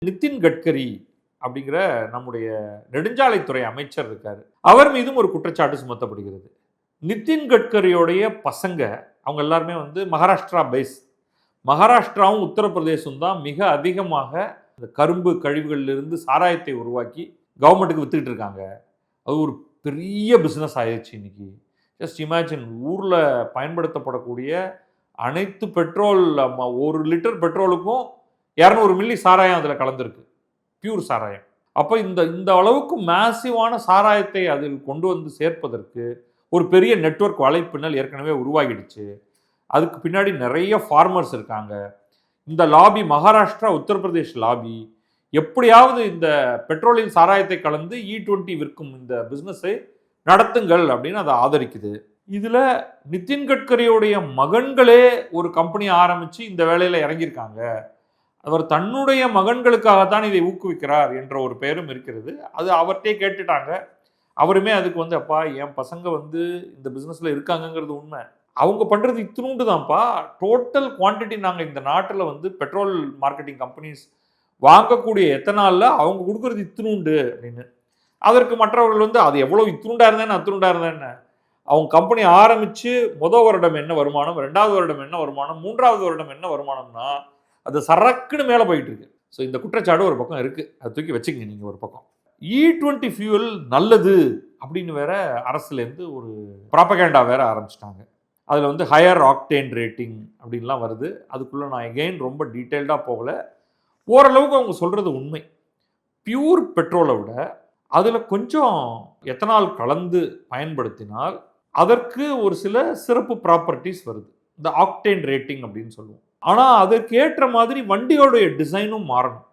நிதின் கட்கரி அப்படிங்கிற நம்முடைய நெடுஞ்சாலைத்துறை அமைச்சர் இருக்காரு. அவர் மீதும் ஒரு குற்றச்சாட்டு சுமத்தப்படுகிறது. நிதின் கட்கரியோடைய பசங்க அவங்க எல்லாருமே மகாராஷ்டிரா பேஸ். மகாராஷ்டிராவும் உத்தரப்பிரதேசம் தான் மிக அதிகமாக இந்த கரும்பு கழிவுகளிலிருந்து சாராயத்தை உருவாக்கி கவர்மெண்ட்டுக்கு வித்துக்கிட்டு இருக்காங்க. அது ஒரு பெரிய பிஸ்னஸ் ஆயிடுச்சு இன்னைக்கு. ஜஸ்ட் இமேஜின், ஊரில் பயன்படுத்தப்படக்கூடிய அனைத்து பெட்ரோல், 1 லிட்டர் பெட்ரோலுக்கும் 200 மில்லி சாராயம் அதில் கலந்துருக்கு. பியூர் சாராயம். அப்போ இந்த இந்த அளவுக்கு மேசிவான சாராயத்தை அதில் கொண்டு வந்து சேர்ப்பதற்கு ஒரு பெரிய நெட்வொர்க் வலைப்பின்னல் ஏற்கனவே உருவாகிடுச்சு. அதுக்கு பின்னாடி நிறைய ஃபார்மர்ஸ் இருக்காங்க. இந்த லாபி, மகாராஷ்டிரா உத்தரப்பிரதேஷ் லாபி, எப்படியாவது இந்த பெட்ரோலில் சாராயத்தை கலந்து E20 விற்கும் இந்த பிஸ்னஸை நடத்துங்கள் அப்படின்னு அதை ஆதரிக்குது. இதுல நிதின் கட்கரியோடைய மகன்களே ஒரு கம்பெனி ஆரம்பிச்சு இந்த வேலையில இறங்கியிருக்காங்க. அவர் தன்னுடைய மகன்களுக்காகத்தான் இதை ஊக்குவிக்கிறார் என்ற ஒரு பெயரும் இருக்கிறது. அது அவர்கிட்டே கேட்டுட்டாங்க. அவருமே அதுக்கு அப்பா என் பசங்க இந்த பிஸ்னஸில் இருக்காங்கங்கிறது உண்மை. அவங்க பண்ணுறது இத்தினூண்டு தான்ப்பா. டோட்டல் குவான்டிட்டி நாங்கள் இந்த நாட்டில் பெட்ரோல் மார்க்கெட்டிங் கம்பெனிஸ் வாங்கக்கூடிய எத்தனாலில் அவங்க கொடுக்குறது இத்தினூண்டு அப்படின்னு. அதற்கு மற்றவர்கள் அது எவ்வளோ இத்தினூண்டா இருந்தேன்னு அத்தினூண்டா இருந்தேன்னு, அவங்க கம்பெனி ஆரம்பித்து முதல் வருடம் என்ன வருமானம், 2வது வருடம் என்ன வருமானம், 3வது வருடம் என்ன வருமானம்னா அது சரக்குன்னு மேலே போயிட்டு இருக்கு. ஸோ இந்த குற்றச்சாட்டு ஒரு பக்கம் இருக்குது, அதை தூக்கி வச்சுக்கங்க நீங்கள் ஒரு பக்கம். E20 ஃபியூல் நல்லது அப்படின்னு வேற அரசுலேருந்து ஒரு ப்ராபகேண்டா வேற ஆரம்பிச்சிட்டாங்க. அதில் ஹையர் ஆக்டேன் ரேட்டிங் அப்படின்லாம் வருது. அதுக்குள்ளே நான் எகெயின் ரொம்ப டீட்டெயில்டாக போகலை. ஓரளவுக்கு அவங்க சொல்கிறது உண்மை. பியூர் பெட்ரோலை விட அதில் கொஞ்சம் எத்தனால் கலந்து பயன்படுத்தினால் அதற்கு ஒரு சில சிறப்பு ப்ராப்பர்ட்டிஸ் வருது. இந்த ஆக்டேன் ரேட்டிங் அப்படின்னு சொல்லுவோம். ஆனால் அதற்கு ஏற்ற மாதிரி வண்டியோடைய டிசைனும் மாறணும்.